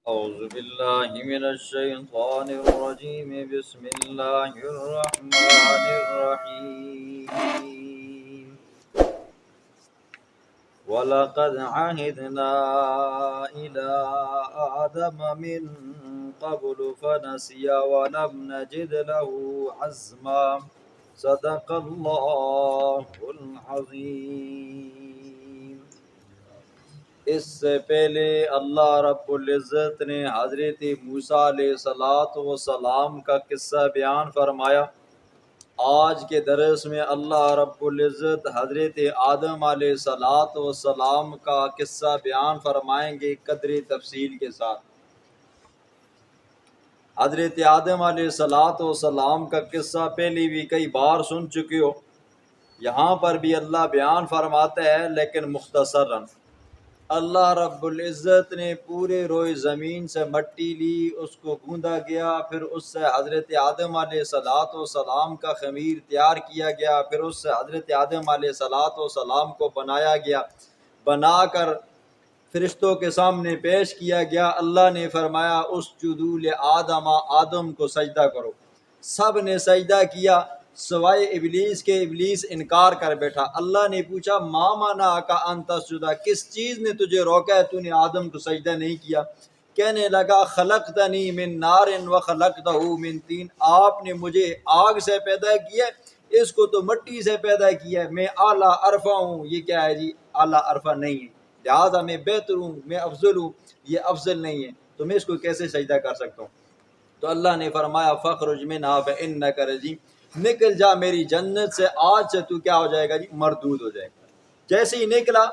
أعوذ بالله من الشيطان الرجيم بسم الله الرحمن الرحيم ولقد عهدنا إلى آدم من قبل فنسي ولم نجد له عزما صدق الله العظيم۔ اس سے پہلے اللہ رب العزت نے حضرت موسیٰ علیہ السلام کا قصہ بیان فرمایا۔ آج کے درس میں اللہ رب العزت حضرت آدم علیہ السلام کا قصہ بیان فرمائیں گے قدر تفصیل کے ساتھ۔ حضرت آدم علیہ السلام کا قصہ پہلے بھی کئی بار سن چکے ہو، یہاں پر بھی اللہ بیان فرماتا ہے لیکن مختصراً۔ اللہ رب العزت نے پورے روئے زمین سے مٹی لی، اس کو گوندا گیا، پھر اس سے حضرت آدم علیہ السلام کا خمیر تیار کیا گیا، پھر اس سے حضرت آدم علیہ السلام کو بنایا گیا، بنا کر فرشتوں کے سامنے پیش کیا گیا۔ اللہ نے فرمایا اسجدوا لآدم، آدم کو سجدہ کرو۔ سب نے سجدہ کیا سوائے ابلیس کے، ابلیس انکار کر بیٹھا۔ اللہ نے پوچھا ما منعک ان تسجد، کس چیز نے تجھے روکا ہے تو نے آدم کو سجدہ نہیں کیا؟ کہنے لگا خلقتنی من نار وخلقتہ من طین، آپ نے مجھے آگ سے پیدا کیا ہے، اس کو تو مٹی سے پیدا کیا ہے، میں اعلیٰ عرفہ ہوں۔ یہ کیا ہے جی؟ اعلیٰ عرفہ نہیں ہے، لہٰذا میں بہتر ہوں، میں افضل ہوں، یہ افضل نہیں ہے، تو میں اس کو کیسے سجدہ کر سکتا ہوں؟ تو اللہ نے فرمایا فخرج منہا فإنک رجیم، نکل جا میری جنت سے، آج سے تو کیا ہو جائے گا جی؟ مردود ہو جائے گا۔ جیسے ہی نکلا،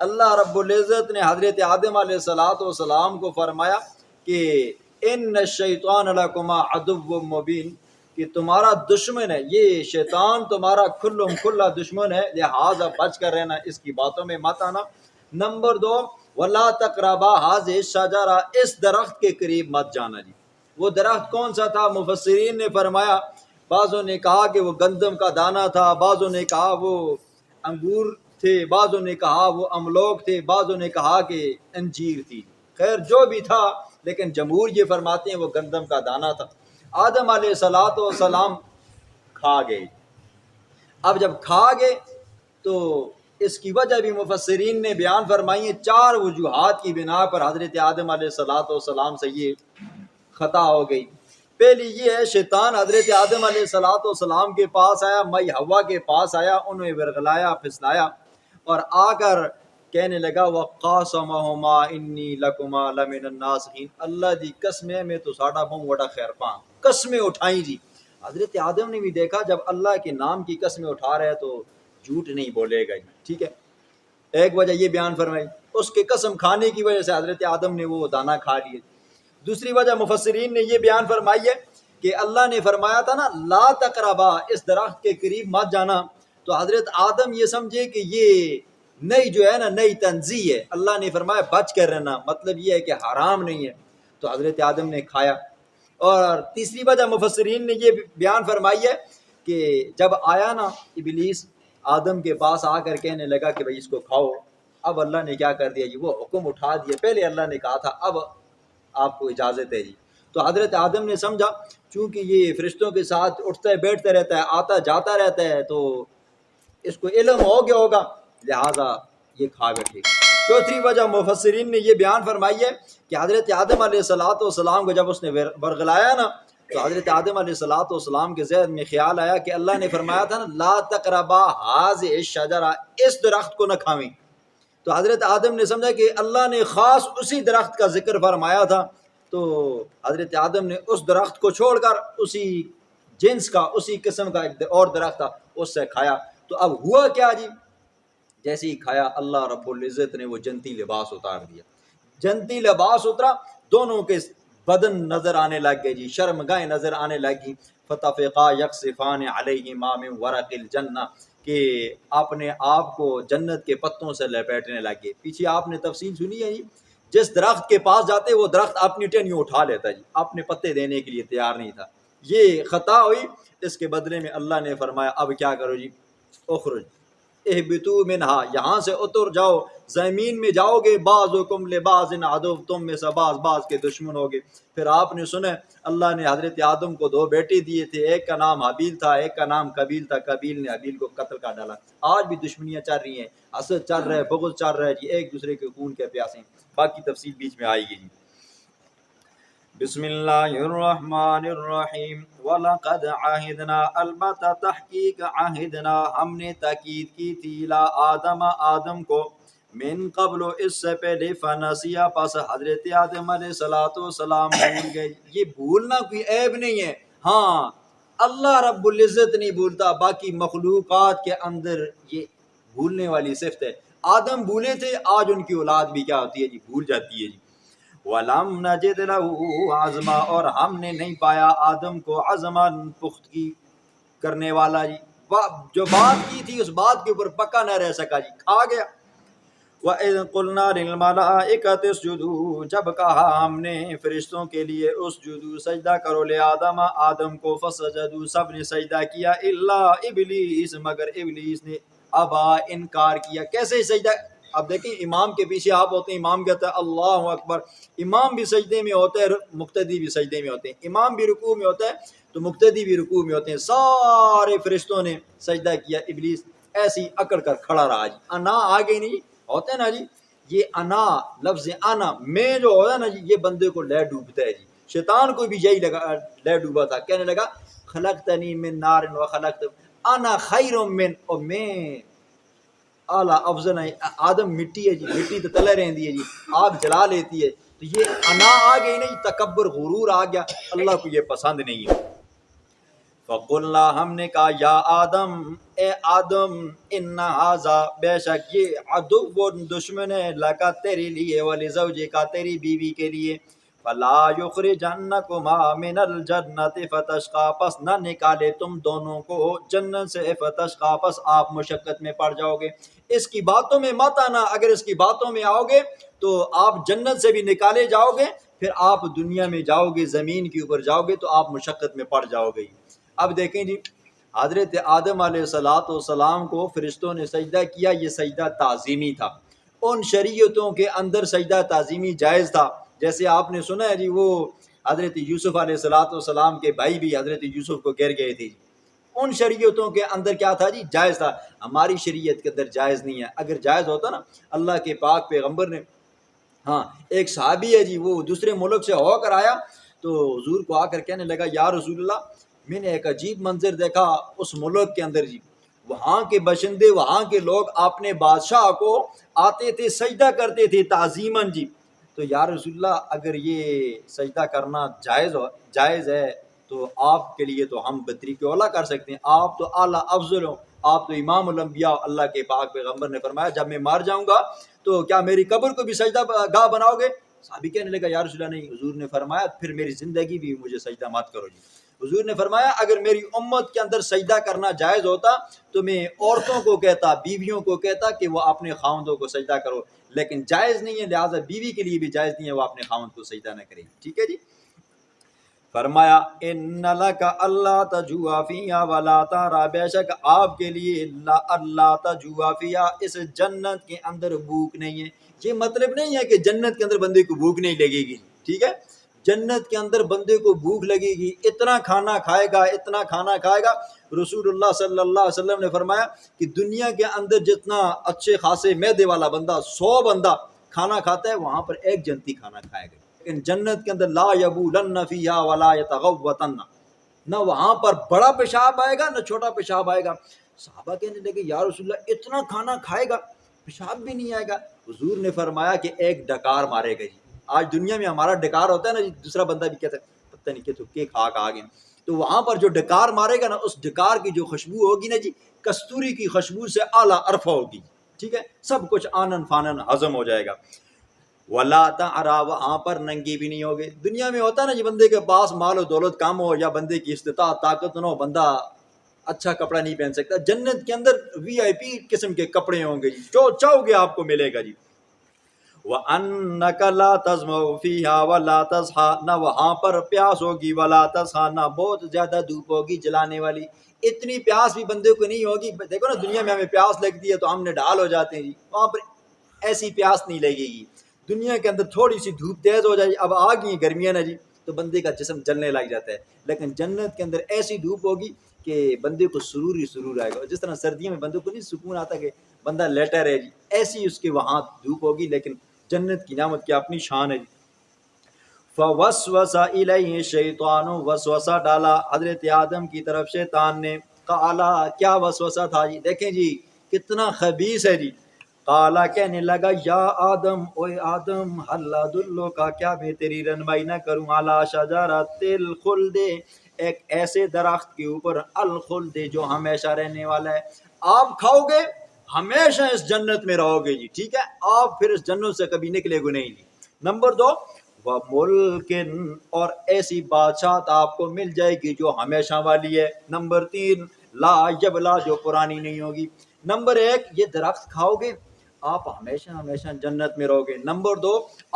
اللہ رب العزت نے حضرت آدم علیہ السلام کو فرمایا کہ ان الشیطان لکما عدو مبین، کہ تمہارا دشمن ہے، یہ شیطان تمہارا کھلم کھلا دشمن ہے، لہٰذا بچ کر رہنا، اس کی باتوں میں مت آنا۔ نمبر 2، ولا تقربا هذه الشجرہ، اس درخت کے قریب مت جانا جی۔ وہ درخت کون سا تھا؟ مفسرین نے فرمایا، بعضوں نے کہا کہ وہ گندم کا دانہ تھا، بعضوں نے کہا وہ انگور تھے، بعضوں نے کہا وہ املوک تھے، بعضوں نے کہا کہ انجیر تھی۔ خیر جو بھی تھا، لیکن جمہور یہ فرماتے ہیں وہ گندم کا دانہ تھا۔ آدم علیہ السلام کھا گئے۔ اب جب کھا گئے تو اس کی وجہ بھی مفسرین نے بیان فرمائی ہے، 4 وجوہات کی بنا پر حضرت آدم علیہ السلام سے یہ خطا ہو گئی۔ پہلی یہ ہے، شیطان حضرت آدم علیہ السلام کے پاس آیا، مئی حوا کے پاس آیا، انہیں ورغلایا پھسلایا اور آ کر کہنے لگا وَقَاسَمَهُمَا إِنِّي لَكُمَا لَمِنَ النَّاصِحِينَ، اللہ دی قسمیں میں تو ساڑا بہوں وڑا خیر پان، قسمیں اٹھائیں جی۔ حضرت آدم نے بھی دیکھا جب اللہ کے نام کی قسمیں اٹھا رہے تو جھوٹ نہیں بولے گا، ٹھیک ہے۔ ایک وجہ یہ بیان فرمائی، اس کے قسم کھانے کی وجہ سے حضرت آدم نے وہ دانہ کھا لیے۔ دوسری وجہ مفسرین نے یہ بیان فرمائی ہے کہ اللہ نے فرمایا تھا نا لا تقربا، اس درخت کے قریب مت جانا، تو حضرت آدم یہ سمجھے کہ یہ نئی جو ہے نا نئی تنزیہ ہے، اللہ نے فرمایا بچ کر رہنا، مطلب یہ ہے کہ حرام نہیں ہے، تو حضرت آدم نے کھایا۔ اور تیسری وجہ مفسرین نے یہ بیان فرمائی ہے کہ جب آیا نا ابلیس آدم کے پاس آ کر کہنے لگا کہ بھائی اس کو کھاؤ، اب اللہ نے کیا کر دیا جی؟ وہ حکم اٹھا دیا، پہلے اللہ نے کہا تھا اب آپ کو اجازت ہے جی۔ تو حضرت آدم نے سمجھا چونکہ یہ فرشتوں کے ساتھ اٹھتا ہے بیٹھتا رہتا ہے، آتا جاتا رہتا ہے، تو اس کو علم ہو گیا ہوگا، لہٰذا یہ کھا بیٹھے۔ چوتھی وجہ مفسرین نے یہ بیان فرمائی ہے کہ حضرت آدم علیہ السلام کو جب اس نے ورغلایا نا، تو حضرت آدم علیہ السلام کے ذہن میں خیال آیا کہ اللہ نے فرمایا تھا نا لا تقربا هذه الشجرہ، اس درخت کو نہ کھاویں، تو حضرت آدم نے سمجھا کہ اللہ نے خاص اسی درخت کا ذکر فرمایا تھا، تو حضرت آدم نے اس درخت کو چھوڑ کر اسی جنس کا، اسی قسم کا ایک اور درخت تھا، اس سے کھایا۔ تو اب ہوا کیا جی؟ جیسے ہی کھایا اللہ رب العزت نے وہ جنتی لباس اتار دیا، جنتی لباس اترا، دونوں کے بدن نظر آنے لگ گئے جی، شرمگاہیں نظر آنے لگی۔ فَطَفِقَا يَخْصِفَانِ عَلَيْهِمَا مِنْ وَرَقِ الْجَنَّةِ، کہ اپنے آپ کو جنت کے پتوں سے لپیٹنے لگے۔ پیچھے آپ نے تفصیل سنی ہے جی، جس درخت کے پاس جاتے وہ درخت اپنی ٹہنیوں اٹھا لیتا جی، اپنے پتے دینے کے لیے تیار نہیں تھا۔ یہ خطا ہوئی، اس کے بدلے میں اللہ نے فرمایا اب کیا کرو جی؟ اخرج، اہبطوا منہا، یہاں سے اتر جاؤ، زمین میں جاؤ گے، بعضکم لبعض عدو، تم میں سے بعض کے دشمن ہوگے۔ پھر آپ نے سنا اللہ نے حضرت آدم کو 2 بیٹے دیے تھے، ایک کا نام حابیل تھا، ایک کا نام قابیل تھا، قابیل نے حابیل کو قتل کر ڈالا۔ آج بھی دشمنیاں چل رہی ہیں، حسد چل رہا ہے، بغض چل رہا ہے جی، ایک دوسرے کے خون کے پیاسے ہیں۔ باقی تفصیل بیچ میں آئے گی جی۔ بسم اللہ الرحمن الرحیم۔ وَلَقَدْ عَهِدْنَا، البتہ تحقیق عہدنا، ہم نے تاکید کی تھی، لا آدم، آدم کو، من قبل، اس سے پہلے، فنسیا، پس حضرت آدم علیہ السلام بھول گئے۔ یہ بھولنا کوئی عیب نہیں ہے، ہاں اللہ رب العزت نہیں بھولتا، باقی مخلوقات کے اندر یہ بھولنے والی صفت ہے۔ آدم بھولے تھے، آج ان کی اولاد بھی کیا ہوتی ہے جی، بھول جاتی ہے جی۔ وَلَمْ نَجِدْ لَهُ عَزْمًا، اور ہم نے نہیں پایا آدم کو عزمًا، پختگی کرنے والا جی، جو بات کی تھی اس بات کے اوپر پکا نہ رہ سکا جی، کھا گیا۔ وَإِذْ قُلْنَا لِلْمَلَائِكَةِ اسْجُدُوا، جب کہا ہم نے فرشتوں کے لیے اسجدوا، سجدہ کرو، لآدم، آدم کو، فسجدوا، سب نے سجدہ کیا، الا ابلیس، مگر ابلیس نے، ابا، انکار کیا۔ کیسے سجدہ؟ اب دیکھیں امام کے پیچھے آپ ہوتے ہیں، امام کہتا ہے اللہ اکبر، امام بھی سجدے میں ہوتا ہے، مقتدی بھی سجدے میں ہوتے ہیں، امام بھی رکوع میں ہوتا ہے تو مقتدی بھی رکوع میں ہوتے ہیں۔ سارے فرشتوں نے سجدہ کیا، ابلیس ایسی اکڑ کر کھڑا رہا جی، انا آگے نہیں ہوتا ہے نا جی، یہ انا، لفظ انا، میں جو ہوتا ہے نا جی، یہ بندے کو لے ڈوبتا ہے جی۔ شیطان کو بھی یہی لگا، لے ڈوبا تھا، کہنے لگا خلقتنی من نار و خلقت انا خیر من، اور میں اعلیٰ افضل ہے۔ آدم مٹی ہے جی، مٹی تو تلے رہندی ہے جی، آگ جلا لیتی ہے، تو یہ انا آ گئی نہیں، تکبر غرور آ گیا، اللہ کو یہ پسند نہیں ہے۔ فقلنا، ہم نے کہا، یا آدم، اے آدم، ان ھذا، بے شک یہ، عدو، دشمن ہے، لکا، تیرے لیے، ولزوجک، تیری بیوی کے لیے، فلا یخرجنکما من الجنۃ فتشقی، پس نہ نکالے تم دونوں کو جنت سے، فتشقی، پس آپ مشقت میں پڑ جاؤ گے۔ اس کی باتوں میں مت آنا، اگر اس کی باتوں میں آؤ گے تو آپ جنت سے بھی نکالے جاؤ گے، پھر آپ دنیا میں جاؤ گے، زمین کے اوپر جاؤ گے تو آپ مشقت میں پڑ جاؤ گے۔ اب دیکھیں جی، حضرت آدم علیہ السلام کو فرشتوں نے سجدہ کیا، یہ سجدہ تعظیمی تھا۔ ان شریعتوں کے اندر سجدہ تعظیمی جائز تھا، جیسے آپ نے سنا ہے جی، وہ حضرت یوسف علیہ السلام کے بھائی بھی حضرت یوسف کو گر گئے تھے، ان شریعتوں کے اندر کیا تھا جی، جائز تھا۔ ہماری شریعت کے اندر جائز نہیں ہے، اگر جائز ہوتا نا، اللہ کے پاک پیغمبر نے، ہاں ایک صحابی ہے جی، وہ دوسرے ملک سے ہو کر آیا تو حضور کو آ کر کہنے لگا، یا رسول اللہ، میں نے ایک عجیب منظر دیکھا اس ملک کے اندر جی، وہاں کے باشندے، وہاں کے لوگ اپنے بادشاہ کو آتے تھے، سجدہ کرتے تھے تعظیماً جی، تو یا رسول اللہ اگر یہ سجدہ کرنا جائز ہے تو آپ کے لیے تو ہم بطریق اولا کر سکتے ہیں، آپ تو اعلیٰ افضل ہو، آپ تو امام الانبیاء، اللہ کے پاک پیغمبر نے فرمایا جب میں مر جاؤں گا تو کیا میری قبر کو بھی سجدہ گاہ بناؤ گے؟ صحابی کہنے لگا، یا رسول اللہ نہیں، حضور نے فرمایا پھر میری زندگی بھی مجھے سجدہ مت کرو جی۔ حضور نے فرمایا اگر میری امت کے اندر سجدہ کرنا جائز ہوتا تو میں عورتوں کو کہتا، بیویوں کو کہتا کہ وہ اپنے خاوندوں کو سجدہ کرو، لیکن جائز نہیں ہے، لہٰذا بیوی کے لیے بھی جائز نہیں ہے وہ اپنے خاوند کو سجدہ نہ کرے، ٹھیک ہے جی۔ فرمایا ان لک اللہ تجوع فیہا ولا تعری، بے شک آپ کے لیے اللہ تجوع فیہا، اس جنت کے اندر بھوک نہیں ہے۔ یہ مطلب نہیں ہے کہ جنت کے اندر بندے کو بھوک نہیں لگے گی، ٹھیک ہے، جنت کے اندر بندے کو بھوک لگے گی، اتنا کھانا کھائے گا، اتنا کھانا کھائے گا۔ رسول اللہ صلی اللہ علیہ وسلم نے فرمایا کہ دنیا کے اندر جتنا اچھے خاصے معدے والا بندہ 100 بندہ کھانا کھاتا ہے، وہاں پر ایک جنتی کھانا کھائے گا، لیکن جنت کے اندر لا یبولن فیہا ولا یتغوطن، نہ وہاں پر بڑا پیشاب آئے گا نہ چھوٹا پیشاب آئے گا۔ صحابہ کہنے لگے، یا رسول اللہ اتنا کھانا کھائے گا پیشاب بھی نہیں آئے گا؟ حضور نے فرمایا کہ ایک ڈکار مارے گا جی۔ آج دنیا میں ہمارا ڈکار ہوتا ہے نا جی، دوسرا بندہ بھی کہتا ہے پتہ نہیں کہ تو کے کھا کھا گئے، تو وہاں پر جو ڈکار مارے گا نا، اس ڈکار کی جو خوشبو ہوگی نا جی، کستوری کی خوشبو سے اعلیٰ عرفہ ہوگی، ٹھیک ہے، سب کچھ آنن فانن ہضم ہو جائے گا۔ ولا تعری، وہاں پر ننگی بھی نہیں ہوگے۔ دنیا میں ہوتا ہے نا جی، بندے کے پاس مال و دولت کم ہو یا بندے کی استطاعت طاقت نہ ہو، بندہ اچھا کپڑا نہیں پہن سکتا، جنت کے اندر VIP قسم کے کپڑے ہوں گے جی، جو چاہو گے آپ کو ملے گا جی۔ وَأَنَّكَ لَا تَظْمَأُ فِيهَا وَلَا تَضْحَىٰ، نہ وہاں پر پیاس ہوگی، وَلَا تَضْحَىٰ، نہ بہت زیادہ دھوپ ہوگی جلانے والی، اتنی پیاس بھی بندے کو نہیں ہوگی۔ دیکھو نا دنیا میں ہمیں پیاس لگتی ہے تو ہم نے ڈھال ہو جاتے ہیں جی، وہاں پر ایسی پیاس نہیں لگے گی۔ دنیا کے اندر تھوڑی سی دھوپ تیز ہو جائے، اب آ گئی گرمیاں نا جی، تو بندے کا جسم جلنے لگ جاتا ہے، لیکن جنت کے اندر ایسی دھوپ ہوگی کہ بندے کو سرور ہی سرور آئے گا۔ جس طرح سردیوں میں بندے کو نہیں سکون آتا کہ بندہ لیٹا رہے جی، ایسی اس کے وہاں دھوپ ہوگی، لیکن جنت کی نعمت کی اپنی شان ہے جی۔ فوسوس الیہ الشیطان، وسوسہ ڈالا حضرت آدم کی طرف شیطان نے، قالا، کیا وسوسہ تھا جی، دیکھیں جی کتنا خبیث ہے جی۔ قالا، کہنے لگا، یا آدم، اوے آدم، حل ادلو کا، کیا میں تیری رہنمائی نہ کروں، اعلی شجرۃ الخلد، ایک ایسے درخت کے اوپر، الخلد، جو ہمیشہ رہنے والا ہے، آپ کھاؤ گے ہمیشہ اس جنت میں رہو گے جی، ٹھیک ہے، آپ پھر اس جنت سے کبھی نکلے گے نہیں جی۔ نمبر 2، وَمُلْكٍ، اور ایسی بادشاہت آپ کو مل جائے گی جو ہمیشہ والی ہے۔ نمبر 3، لا یبلا، جو پرانی نہیں ہوگی۔ نمبر 1، یہ درخت کھاؤ گے آپ ہمیشہ ہمیشہ جنت میں رہو گے۔ نمبر 2،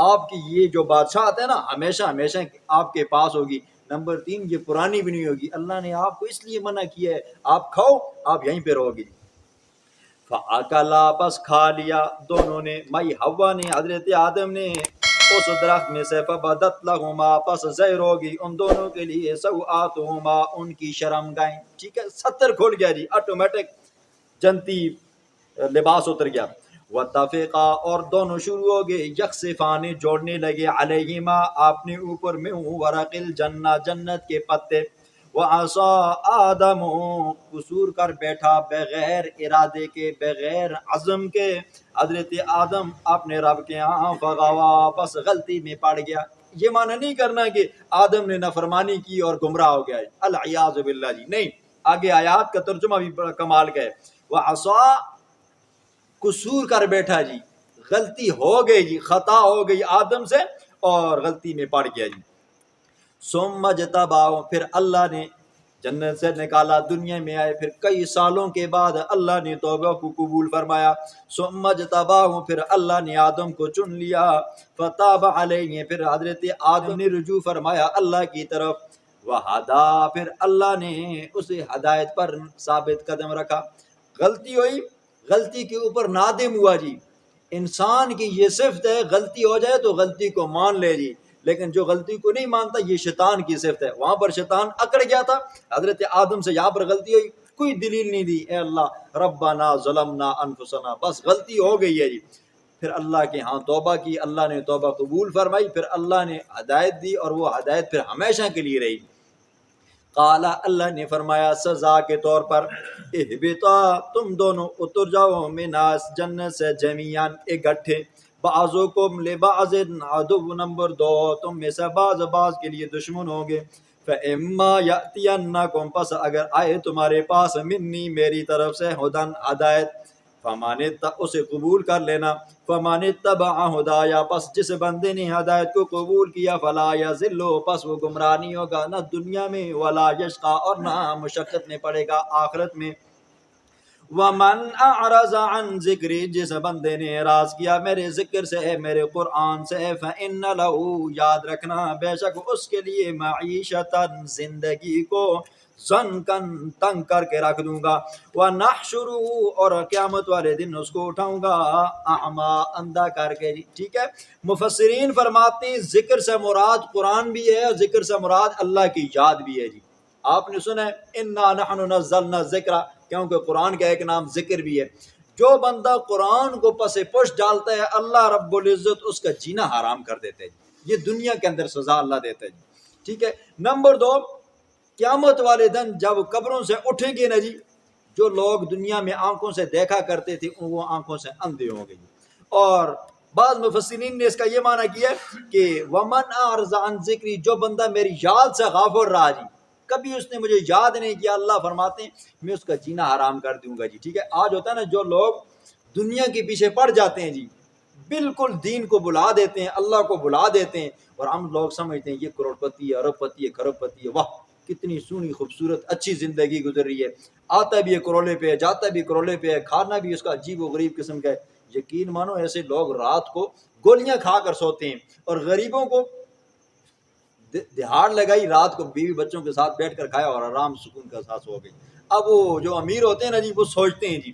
آپ کی یہ جو بادشاہت ہے نا ہمیشہ ہمیشہ آپ کے پاس ہوگی۔ نمبر 3، یہ پرانی بھی نہیں ہوگی، اللہ نے آپ کو اس لیے منع کیا ہے، آپ کھاؤ، آپ یہیں پہ رہو گے۔ فَأَكَلَا، بس کھا لیا دونوں نے، مائی حوا نے، حضرت آدم نے، اس درخت میں سے، فَبَدَتْ لَهُمَا، پس ظاہر ہوگی ان دونوں کے لیے، سَوْآتُهُمَا، ان کی شرم گاہیں، ٹھیک ہے، 70 کھول گیا جی، آٹومیٹک جنتی لباس اتر گیا۔ وَاتَّفِقَا، اور دونوں شروع ہو گئے، یخصفان، جوڑنے لگے، علیہما، اپنے اوپر، میں ورق الجنہ، جنت کے پتے۔ وَعَصَىٰ آدَمُ، قصور کر بیٹھا بغیر ارادے کے، بغیر عزم کے، حضرت آدم اپنے رب کے ہاں، فغوا، بس غلطی میں پڑ گیا۔ یہ معنی نہیں کرنا کہ آدم نے نافرمانی کی اور گمراہ ہو گیا، العیاذ باللہ جی، نہیں، آگے آیات کا ترجمہ بھی بڑا کمال کا ہے۔ وَعَصَىٰ، قصور کر بیٹھا جی، غلطی ہو گئی جی، خطا ہو گئی آدم سے اور غلطی میں پڑ گیا جی۔ ثم اجتباہ، پھر اللہ نے جنت سے نکالا، دنیا میں آئے، پھر کئی سالوں کے بعد اللہ نے توبہ کو قبول فرمایا۔ ثم اجتباہ، پھر اللہ نے آدم کو چن لیا، فتاب علیہ، پھر حضرت آدم نے رجوع فرمایا اللہ کی طرف، وہدا، پھر اللہ نے اسے ہدایت پر ثابت قدم رکھا۔ غلطی ہوئی، غلطی کے اوپر نادم ہوا جی، انسان کی یہ صفت ہے، غلطی ہو جائے تو غلطی کو مان لے جی، لیکن جو غلطی کو نہیں مانتا یہ شیطان کی صفت ہے۔ وہاں پر شیطان اکڑ گیا تھا حضرت آدم سے، یہاں پر غلطی ہوئی، کوئی دلیل نہیں دی، اے اللہ ربنا ظلمنا انفسنا، بس غلطی ہو گئی ہے جی۔ پھر اللہ کے ہاں توبہ کی، اللہ نے توبہ قبول فرمائی، پھر اللہ نے ہدایت دی، اور وہ ہدایت پھر ہمیشہ کے لیے رہی۔ قالا، اللہ نے فرمایا سزا کے طور پر، اہبطا، تم دونوں اتر جاؤ، مناس، جنت سے، جمیعاً، اکٹھے، بعضکم لبعض عدو، نمبر 2، تم میں سے بعض بعض کے لیے دشمن ہوں گے۔ فَإِمَّا يَأْتِيَنَّكُمْ، پس اگر آئے تمہارے پاس، منی، میری طرف سے، ہدن، ہدایت، اسے قبول کر لینا، فَمَنِ اتَّبَعَ ہدایا، پس جس بندے نے ہدایت کو قبول کیا، فَلَا يَضِلُّ، پس وہ گمراہ نہیں ہوگا، نہ دنیا میں، وَلَا يَشْقَىٰ، اور نہ مشقت میں پڑے گا آخرت میں۔ وَمَنْ أَعْرَضَ عَنْ ذِكْرِي، جس بندے نے اعراض کیا میرے ذکر سے، میرے قرآن سے، فَإِنَّ لَهُ، یاد رکھنا بے شک اس کے لیے، معیشتاً، زندگی کو، ضنکاً، تنگ کر کے رکھ دوں گا، وَنَحْشُرُهُ، اور قیامت والے دن اس کو اٹھاؤں گا، اعمیٰ، اندھا کر کے، ٹھیک ہے۔ مفسرین فرماتے ہیں ذکر سے مراد قرآن بھی ہے، اور ذکر سے مراد اللہ کی یاد بھی ہے جی۔ آپ نے سنا ہے انا نحن نزلنا الذکر، کیونکہ قرآن کا ایک نام ذکر بھی ہے۔ جو بندہ قرآن کو پس پش ڈالتا ہے، اللہ رب العزت اس کا جینا حرام کر دیتے ہیں، یہ دنیا کے اندر سزا اللہ دیتا ہے جی، ٹھیک ہے۔ نمبر 2، قیامت والے دن جب قبروں سے اٹھیں گے نا جی، جو لوگ دنیا میں آنکھوں سے دیکھا کرتے تھے وہ آنکھوں سے اندھے ہوں گے، اور بعض مفسرین نے اس کا یہ معنی کیا کہ ومن اعرض عن ذکری، جو بندہ میری یاد سے غافل رہا جی، کبھی اس نے مجھے یاد نہیں کیا، اللہ فرماتے ہیں میں اس کا جینا حرام کر دوں گا جی، ٹھیک ہے۔ آج ہوتا ہے نا جو لوگ دنیا کے پیچھے پڑ جاتے ہیں جی، بالکل دین کو بلا دیتے ہیں، اللہ کو بلا دیتے ہیں، اور ہم لوگ سمجھتے ہیں یہ کروڑ پتی ہے، ارب پتی ہے، کھرب پتی ہے، واہ کتنی سونی خوبصورت اچھی زندگی گزر رہی ہے، آتا بھی ہے کروڑے پہ، جاتا بھی کروڑے پہ ہے، کھانا بھی اس کا عجیب و غریب قسم کا ہے۔ یقین مانو ایسے لوگ رات کو گولیاں کھا کر سوتے ہیں، اور غریبوں کو دہاڑ لگائی، رات کو بیوی بچوں کے ساتھ بیٹھ کر کھایا اور آرام سکون کا ساتھ سو گئی۔ اب وہ جو امیر ہوتے ہیں نا جی، وہ سوچتے ہیں جی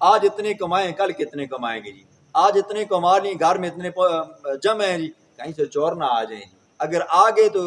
آج اتنے کمائیں کل کتنے کمائیں گے جی، آج اتنے کما لیں گھر میں اتنے جمع ہیں جی، کہیں سے چور نہ آ جائیں جی، اگر آ گئے تو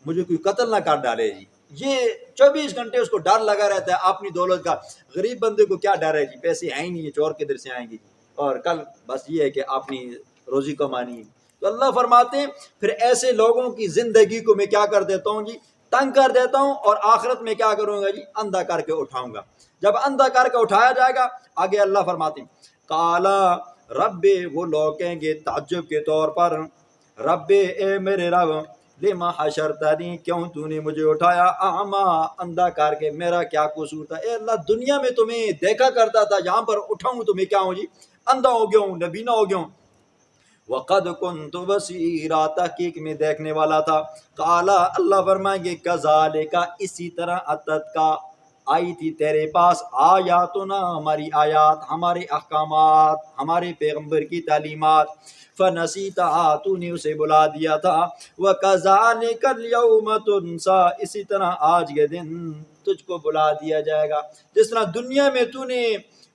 مجھے کوئی قتل نہ کر ڈالے جی۔ یہ 24 گھنٹے اس کو ڈر لگا رہتا ہے اپنی دولت کا۔ غریب بندے کو کیا ڈر ہے جی، پیسے ہیں ہی نہیں ہے، چور کدھر سے آئیں گے جی، اور کل بس یہ ہے کہ اپنی روزی کمانی ہے۔ تو اللہ فرماتے ہیں پھر ایسے لوگوں کی زندگی کو میں کیا کر دیتا ہوں جی، تنگ کر دیتا ہوں، اور آخرت میں کیا کروں گا جی، اندھا کر کے اٹھاؤں گا۔ جب اندھا کر کے اٹھایا جائے گا، آگے اللہ فرماتے ہیں کالا رب، وہ لوگ کہیں گے تعجب کے طور پر، رب اے میرے رب، لما حشرتنی، کیوں تو نے مجھے اٹھایا اعما، اندھا کر کے، میرا کیا قصور تھا؟ اے اللہ دنیا میں تمہیں دیکھا کرتا تھا، یہاں پر اٹھاؤں تو میں کیا ہوں جی، اندھا ہو گیا ہوں، نبینا ہو گیا ہوں۔ وقد كنت بصیرا، تحقیق میں دیکھنے والا تھا۔ کالا، اللہ فرمائیں گے کذالک، اسی طرح اتت کا آئی تھی تیرے پاس آیاتنا، ہماری آیات، ہمارے احکامات، ہمارے پیغمبر کی تعلیمات، فنسیتہا، تو نے اسے بلا دیا تھا، وکذالک الیوم تنسا، اسی طرح آج کے دن تجھ کو بلا دیا جائے گا۔ جس طرح دنیا میں تو نے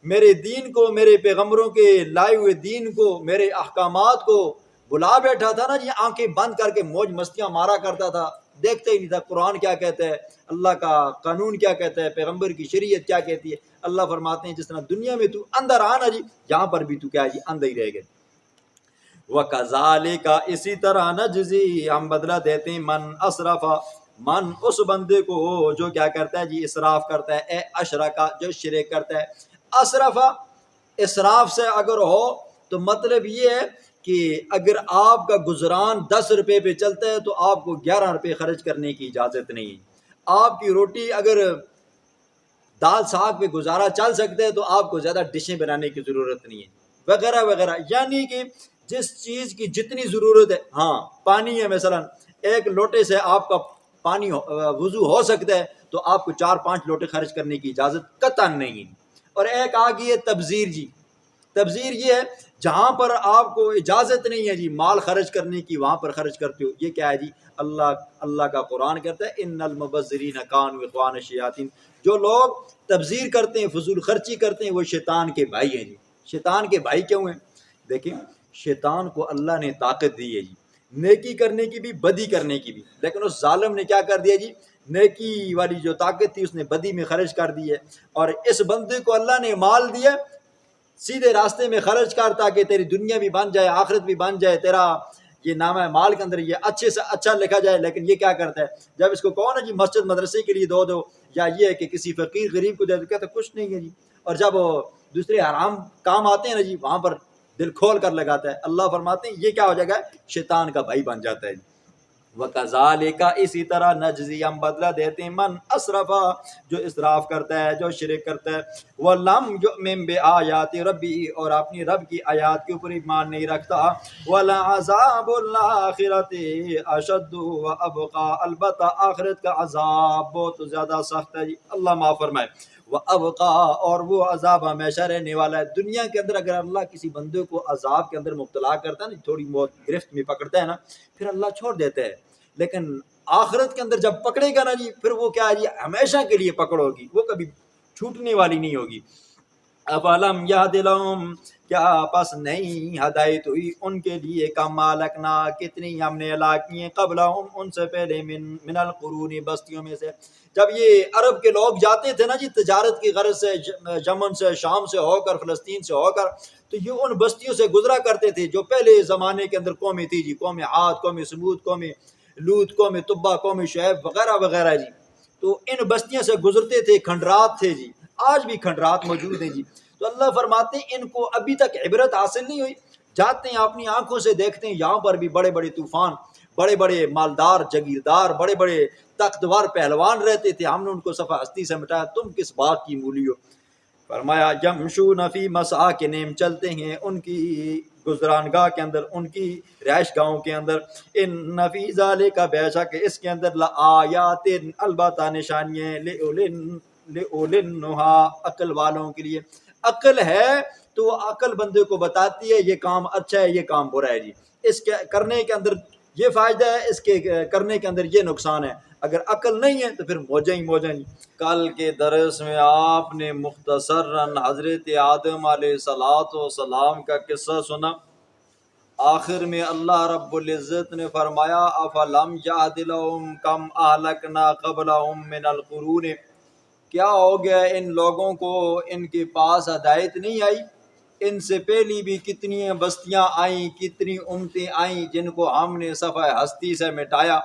میرے دین کو، میرے پیغمبروں کے لائے ہوئے دین کو، میرے احکامات کو بلا بیٹھا تھا نا جی، آنکھیں بند کر کے موج مستیاں مارا کرتا تھا، دیکھتا ہی نہیں تھا قرآن کیا کہتا ہے، اللہ کا قانون کیا کہتا ہے، پیغمبر کی شریعت کیا کہتی ہے۔ اللہ فرماتے ہیں جس طرح دنیا میں تو اندر آنا جی، یہاں پر بھی تو کیا جی، اندر ہی رہ گئے۔ وَكَذَلِكَ، اسی طرح نجزی، ہم بدلہ دیتے ہیں، من اسرف، من اس بندے کو جو کیا کرتا ہے جی، اسراف کرتا ہے، اے اشرکا، جو شرک کرتا ہے۔ اسرف، اسراف سے اگر ہو تو مطلب یہ ہے کہ اگر آپ کا گزران 10 روپے پہ چلتا ہے تو آپ کو 11 روپے خرچ کرنے کی اجازت نہیں ہے۔ آپ کی روٹی اگر دال ساگ پہ گزارا چل سکتا ہے تو آپ کو زیادہ ڈشیں بنانے کی ضرورت نہیں ہے، وغیرہ وغیرہ۔ یعنی کہ جس چیز کی جتنی ضرورت ہے، ہاں پانی ہے، مثلا ایک لوٹے سے آپ کا پانی وضو ہو سکتا ہے تو آپ کو 4-5 لوٹے خرچ کرنے کی اجازت قطعاً نہیں ہے۔ اور ایک آ گئی ہے تبذیر جی، تبذیر یہ ہے جہاں پر آپ کو اجازت نہیں ہے جی مال خرچ کرنے کی، وہاں پر خرچ کرتے ہو۔ یہ کیا ہے جی، اللہ کا قرآن کہتا ہے ان المبذرین کانوا اخوان الشیاطین، جو لوگ تبذیر کرتے ہیں، فضول خرچی کرتے ہیں، وہ شیطان کے بھائی ہیں جی۔ شیطان کے بھائی کیوں ہیں؟ دیکھیں شیطان کو اللہ نے طاقت دی ہے جی، نیکی کرنے کی بھی بدی کرنے کی بھی، لیکن اس ظالم نے کیا کر دیا جی، نیکی والی جو طاقت تھی اس نے بدی میں خرچ کر دی ہے۔ اور اس بندے کو اللہ نے مال دیا، سیدھے راستے میں خرچ کر تاکہ تیری دنیا بھی بن جائے، آخرت بھی بن جائے، تیرا یہ نام ہے مال کے اندر یہ اچھے سے اچھا لکھا جائے۔ لیکن یہ کیا کرتا ہے، جب اس کو کہو نا جی مسجد مدرسے کے لیے دو یا یہ ہے کہ کسی فقیر غریب کو دے دو، کہتا کچھ نہیں ہے جی۔ اور جب دوسرے حرام کام آتے ہیں نا جی، وہاں پر دل کھول کر لگاتا ہے۔ اللہ فرماتے ہیں یہ کیا ہو جائے گا، شیطان کا بھائی بن جاتا ہے۔ وَكَذَلِكَ، اسی طرح نجزی، ہم بدلہ دیتے ہیں، من اسرفا، جو اسراف کرتا ہے، جو شرک کرتا ہے، وَلَمْ يُؤْمِن بِآيَاتِ رَبِّهِ، اور اپنی رب کی آیات کے اوپر ایمان نہیں رکھتا، وَلَعَذَابُ الْآخِرَةِ أَشَدُّ وَأَبْقَىٰ، البتہ آخرت کا عذاب بہت زیادہ سخت ہے جی، اللہ معاف فرمائے۔ وَأَبْقَىٰ، اور وہ عذاب ہمیشہ رہنے والا ہے۔ دنیا کے اندر اگر اللہ کسی بندے کو عذاب کے اندر مبتلا کرتا ہے نا، تھوڑی بہت گرفت میں پکڑتا ہے نا، پھر اللہ چھوڑ دیتا ہے، لیکن آخرت کے اندر جب پکڑے گا نا جی، پھر وہ کیا ہے جی، ہمیشہ کے لیے پکڑ ہوگی، وہ کبھی چھوٹنے والی نہیں ہوگی۔ افلم یہد لہم، کیا پس نہیں ہدایت ہوئی ان کے لیے، کم الکنا، کتنی ہم نے ہلاک کیے، قبلہم، ان سے پہلے، من القرون، بستیوں میں سے۔ جب یہ عرب کے لوگ جاتے تھے نا جی تجارت کی غرض سے، یمن سے، شام سے ہو کر، فلسطین سے ہو کر، تو یہ ان بستیوں سے گزرا کرتے تھے جو پہلے زمانے کے اندر قومیں تھی جی، قوم عاد، قوم سمود، قوم لوط، قوم تبا، قوم شعیب وغیرہ وغیرہ جی۔ تو ان بستیاں سے گزرتے تھے، کھنڈرات تھے جی، آج بھی کھنڈرات موجود ہیں جی۔ تو اللہ فرماتے ہیں ان کو ابھی تک عبرت حاصل نہیں ہوئی، جاتے ہیں اپنی آنکھوں سے دیکھتے ہیں، یہاں پر بھی بڑے بڑے طوفان، بڑے بڑے مالدار جگیردار، بڑے بڑے طاقتور پہلوان رہتے تھے، ہم نے ان کو صفحہ ہستی سے مٹایا، تم کس بات کی مولی ہو؟ فرمایا یمشون فی مساکنہم، چلتے ہیں ان کی گزرانگاہ کے اندر، ان کی رہائش گاہوں کے اندر، ان فی ذالک، بے شک اس کے اندر، لآیات، البتہ نشانیاں، لأولن نہا، عقل والوں کے لیے۔ عقل ہے تو وہ عقل بندے کو بتاتی ہے یہ کام اچھا ہے، یہ کام برا ہے جی، اس کے کرنے کے اندر یہ فائدہ ہے، اس کے کرنے کے اندر یہ نقصان ہے۔ اگر عقل نہیں ہے تو پھر موجیں ہی موجیں جی۔ کل کے درس میں آپ نے مختصراً حضرت آدم علیہ السلام کا قصہ سنا۔ آخر میں اللہ رب العزت نے فرمایا افلم یعد لہم کم اہلکنا قبلہم من القرون، کیا ہو گیا ان لوگوں کو، ان کے پاس ہدایت نہیں آئی؟ ان سے پہلی بھی کتنی بستیاں آئیں، کتنی امتیں آئیں جن کو ہم نے صفحہ ہستی سے مٹایا،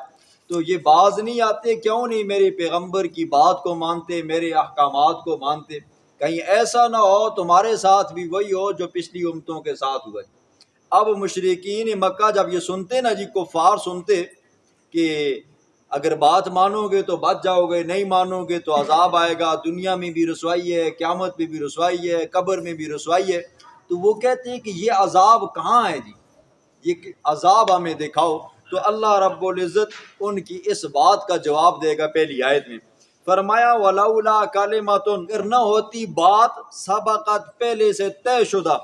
تو یہ باز نہیں آتے؟ کیوں نہیں میرے پیغمبر کی بات کو مانتے، میرے احکامات کو مانتے؟ کہیں ایسا نہ ہو تمہارے ساتھ بھی وہی ہو جو پچھلی امتوں کے ساتھ ہوا۔ اب مشرکین مکہ جب یہ سنتے نا جی، کفار سنتے کہ اگر بات مانو گے تو بچ جاؤ گے، نہیں مانو گے تو عذاب آئے گا، دنیا میں بھی رسوائی ہے، قیامت میں بھی رسوائی ہے، قبر میں بھی رسوائی ہے، تو وہ کہتے ہیں کہ یہ عذاب کہاں ہے جی، یہ عذاب ہمیں دکھاؤ۔ تو اللہ رب العزت ان کی اس بات کا جواب دے گا پہلی آیت میں، فرمایا وَلَوْلَا كَلِمَةٌ، اگر نہ ہوتی بات سبقت پہلے سے طے شدہ،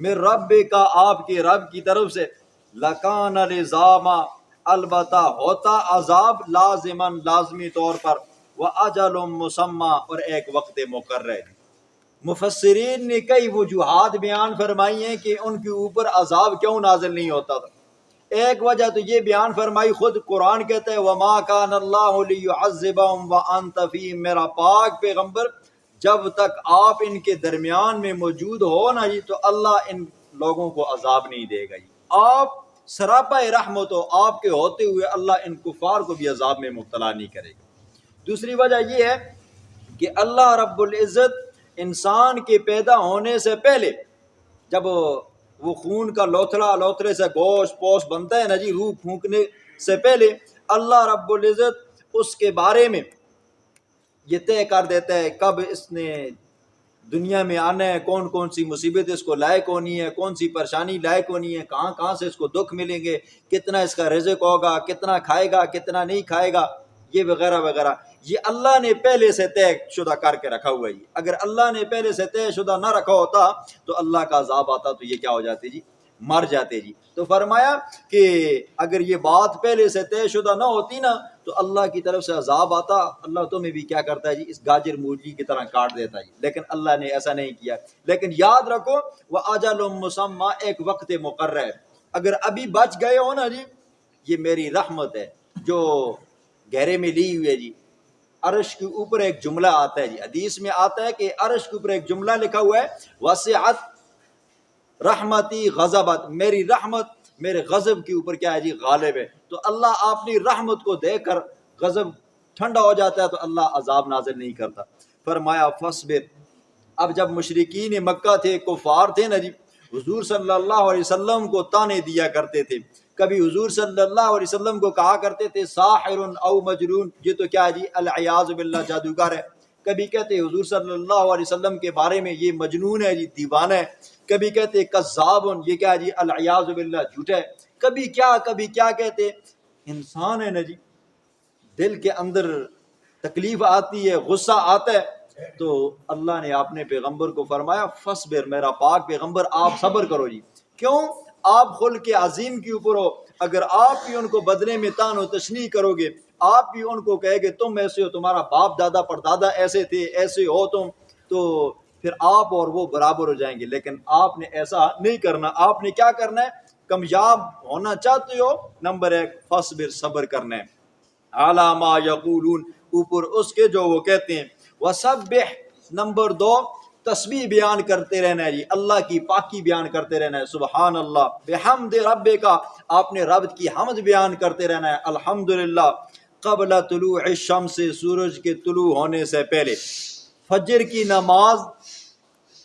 من رب کا آپ کے رب کی طرف سے، لَكَانَ لِزَامًا، البتہ ہوتا عذاب لازماً لازمی طور پر، وَأَجَلٌ مُّسَمًّى، اور ایک وقت مقرر۔ مفسرین نے کئی وجوہات بیان فرمائی ہیں کہ ان کے اوپر عذاب کیوں نازل نہیں ہوتا تھا۔ ایک وجہ تو یہ بیان فرمائی، خود قرآن کہتا ہے وَمَا كَانَ اللَّهُ لِيُعَذِّبَهُمْ وَأَنْتَ فِيهِمْ، میرا پاک پیغمبر جب تک آپ ان کے درمیان میں موجود ہو نا جی تو اللہ ان لوگوں کو عذاب نہیں دے گا جی، آپ سراپا رحمت ہو، آپ کے ہوتے ہوئے اللہ ان کفار کو بھی عذاب میں مبتلا نہیں کرے گا۔ دوسری وجہ یہ ہے کہ اللہ رب العزت انسان کے پیدا ہونے سے پہلے، جب وہ خون کا لوتھڑے سے گوشت پوست بنتا ہے نا جی، روح پھونکنے سے پہلے اللہ رب العزت اس کے بارے میں یہ طے کر دیتا ہے کب اس نے دنیا میں آنا ہے، کون کون سی مصیبت اس کو لائق ہونی ہے، کون سی پریشانی لائق ہونی ہے، کہاں کہاں سے اس کو دکھ ملیں گے، کتنا اس کا رزق ہوگا، کتنا کھائے گا، کتنا نہیں کھائے گا، یہ وغیرہ وغیرہ، یہ اللہ نے پہلے سے طے شدہ کر کے رکھا ہوا ہے۔ اگر اللہ نے پہلے سے طے شدہ نہ رکھا ہوتا تو اللہ کا عذاب آتا تو یہ کیا ہو جاتے جی، مر جاتے جی۔ تو فرمایا کہ اگر یہ بات پہلے سے طے شدہ نہ ہوتی نا تو اللہ کی طرف سے عذاب آتا، اللہ تمہیں بھی کیا کرتا ہے جی، اس گاجر مولی کی طرح کاٹ دیتا جی، لیکن اللہ نے ایسا نہیں کیا۔ لیکن یاد رکھو وَأَجَلٌ مُّسَمًّى، ایک وقت مقرر ہے، اگر ابھی بچ گئے ہو نا جی، یہ میری رحمت ہے جو گہرے میں لی ہوئی ہے جی۔ عرش کے اوپر ایک جملہ آتا ہے جی، حدیث میں آتا ہے کہ عرش کے اوپر ایک جملہ لکھا ہوا ہے وَسِعَتْ رحمتی غضبت، میری رحمت میرے غضب کے اوپر کیا ہے جی، غالب ہے۔ تو اللہ اپنی رحمت کو دیکھ کر غضب ٹھنڈا ہو جاتا ہے تو اللہ عذاب نازل نہیں کرتا۔ فرمایا فصبر، اب جب مشرکین مکہ تھے، کفار تھے نا جی، حضور صلی اللہ علیہ وسلم کو تانے دیا کرتے تھے، کبھی حضور صلی اللہ علیہ وسلم کو کہا کرتے تھے ساحر او مجنون، یہ تو کیا ہے جی، العیاذ باللہ جادوگر ہے، کبھی کہتے حضور صلی اللہ علیہ وسلم کے بارے میں یہ مجنون ہے جی، دیوانہ ہے، کبھی کہتے کذاب، یہ کیا ہے جی، العیاذ باللہ جھوٹا ہے، کبھی کیا کہتے۔ انسان ہے نا جی، دل کے اندر تکلیف آتی ہے، غصہ آتا ہے، تو اللہ نے اپنے پیغمبر کو فرمایا فصبر، میرا پاک پیغمبر آپ صبر کرو جی، کیوں؟ آپ خلق عظیم کے اوپر ہو، اگر آپ بھی ان کو بدلے میں تان و تشنیع کرو گے، آپ بھی ان کو کہے گے تم ایسے ہو، تمہارا باپ دادا پردادا ایسے تھے، ایسے ہو تم، تو پھر آپ اور وہ برابر ہو جائیں گے، لیکن آپ نے ایسا نہیں کرنا۔ آپ نے کیا کرنا ہے؟ کامیاب ہونا چاہتے ہو، نمبر 1 فصبر، صبر کرنا ہے، علی ما یقولون، اوپر اس کے جو وہ کہتے ہیں، وسبح، نمبر 2 تسبیح بیان کرتے رہنا ہے جی، اللہ کی پاکی بیان کرتے رہنا ہے، سبحان اللہ، بحمد ربک، آپ نے رب کی حمد بیان کرتے رہنا ہے، الحمدللہ، قبل طلوع الشمس، سورج کے طلوع ہونے سے پہلے، فجر کی نماز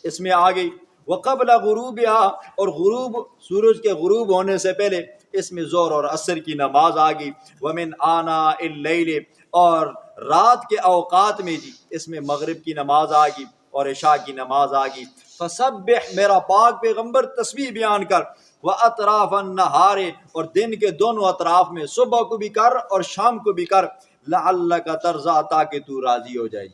اس میں آ گئی، وقبل غروبها، اور غروب، سورج کے غروب ہونے سے پہلے اس میں ظہر اور عصر کی نماز آ گئی، ومن آناء اللیل، اور رات کے اوقات میں جی اس میں مغرب کی نماز آ گئی اور عشاء کی نماز آ گئی۔ فسبح، میرا پاک پیغمبر تسبیح بیان کر، وَأَطْرَافَ النَّهَارِ، اور دن کے دونوں اطراف میں، صبح کو بھی کر اور شام کو بھی کر، لَعَلَّكَ تَرْضَىٰ، تاکہ تو راضی ہو جائے۔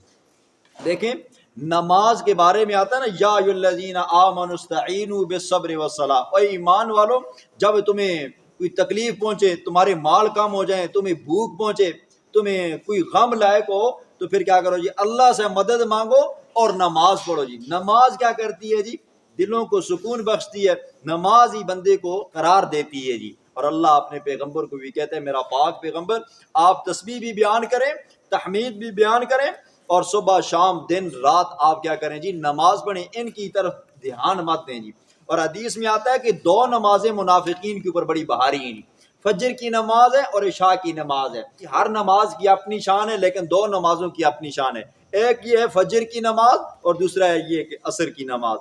دیکھیں نماز کے بارے میں آتا ہے نا، یا ایھا الذین آمنوا استعینوا بالصبر والصلاۃ، اے ایمان والو جب تمہیں کوئی تکلیف پہنچے، تمہارے مال کم ہو جائیں، تمہیں بھوک پہنچے، تمہیں کوئی غم لائق ہو، تو پھر کیا کرو جی، اللہ سے مدد مانگو اور نماز پڑھو جی۔ نماز کیا کرتی ہے جی؟ دلوں کو سکون بخشتی ہے، نماز ہی بندے کو قرار دیتی ہے جی۔ اور اللہ اپنے پیغمبر کو بھی کہتے ہیں، میرا پاک پیغمبر آپ تسبیح بھی بیان کریں، تحمید بھی بیان کریں، اور صبح شام دن رات آپ کیا کریں جی، نماز پڑھیں، ان کی طرف دھیان مت دیں جی۔ اور حدیث میں آتا ہے کہ دو نمازیں منافقین کے اوپر بڑی بھاری ہیں جی، فجر کی نماز ہے اور عشاء کی نماز ہے۔ ہر نماز کی اپنی شان ہے، لیکن دو نمازوں کی اپنی شان ہے، ایک یہ ہے فجر کی نماز اور دوسرا ہے یہ کہ عصر کی نماز۔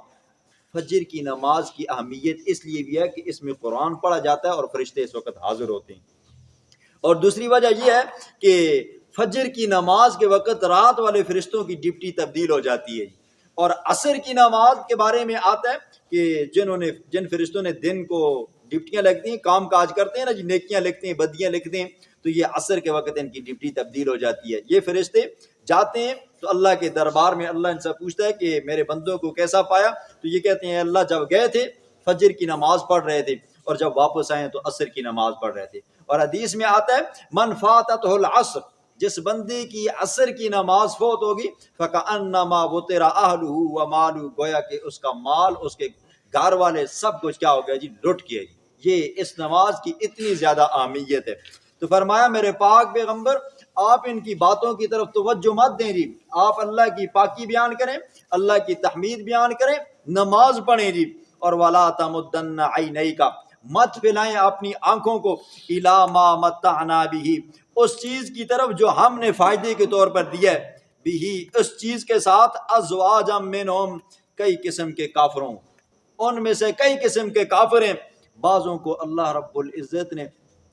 فجر کی نماز کی اہمیت اس لیے بھی ہے کہ اس میں قرآن پڑھا جاتا ہے اور فرشتے اس وقت حاضر ہوتے ہیں، اور دوسری وجہ یہ ہے کہ فجر کی نماز کے وقت رات والے فرشتوں کی ڈپٹی تبدیل ہو جاتی ہے جی۔ اور عصر کی نماز کے بارے میں آتا ہے کہ جن فرشتوں نے دن کو ڈپٹیاں لگتی ہیں، کام کاج کرتے ہیں نا جی، نیکیاں لکھتے ہیں، بدیاں لکھتے ہیں، تو یہ عصر کے وقت ان کی ڈپٹی تبدیل ہو جاتی ہے۔ یہ فرشتے جاتے ہیں تو اللہ کے دربار میں اللہ ان سے پوچھتا ہے کہ میرے بندوں کو کیسا پایا، تو یہ کہتے ہیں اللہ جب گئے تھے فجر کی نماز پڑھ رہے تھے، اور جب واپس آئے تو عصر کی نماز پڑھ رہے تھے۔ اور حدیث میں آتا ہے من فاتتہ العصر، جس بندے کی عصر کی نماز فوت ہوگی، فکأنما وطر اہلہ ومالہ، گویا کہ اس کا مال، اس کے گھر والے، سب کچھ کیا ہو گیا جی، لٹ گیا جی۔ یہ اس نماز کی اتنی زیادہ اہمیت ہے۔ تو فرمایا میرے پاک پیغمبر آپ ان کی باتوں کی طرف توجہ مت دیں جی، آپ اللہ کی پاکی بیان کریں، اللہ کی تحمید بیان کریں، نماز پڑھیں جی۔ اور وَلَا تَمُدَّنَّ عَيْنَيْكَ، مت پھیلائیں اپنی آنکھوں کو، إِلَىٰ مَا مَتَّعْنَا بِهِ، اس چیز کی طرف جو ہم نے فائدے کے طور پر دیا ہے، بِهِ، اس چیز کے ساتھ، أَزْوَاجًا مِّنْهُمْ، کئی قسم کے کافروں، ان میں سے کئی قسم کے کافر ہیں، بعضوں کو اللہ رب العزت نے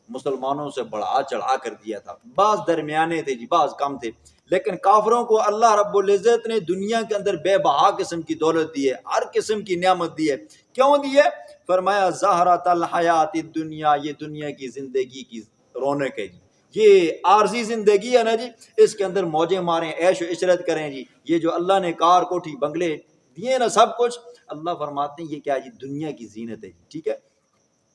مسلمانوں سے بڑھا چڑھا کر دیا تھا، بعض درمیانے تھے جی، بعض کم تھے، لیکن کافروں کو اللہ رب العزت نے دنیا کے اندر بے بہا قسم کی دولت دی ہے، ہر قسم کی نعمت دی ہے۔ کیوں دی ہے؟ فرمایا زہرۃ الحیات الدنیا، یہ دنیا کی زندگی کی رونق ہے جی، یہ عارضی زندگی ہے نا جی، اس کے اندر موجیں ماریں، عیش و عشرت کریں جی، یہ جو اللہ نے کار کوٹھی بنگلے دیے نا سب کچھ، اللہ فرماتے ہیں یہ کیا جی، دنیا کی زینت ہے، ٹھیک ہے۔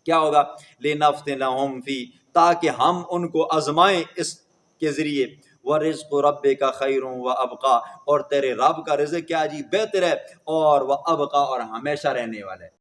کیا ہوگا؟ لِنَفْتِنَهُمْ فِيهِ، تاکہ ہم ان کو آزمائیں اس کے ذریعے، وَرِزْقُ رَبِّكَ خَيْرٌ وَأَبْقَىٰ، اور تیرے رب کا رزق کیا جی، بہتر ہے، اور وَأَبْقَىٰ، اور ہمیشہ رہنے والا ہے۔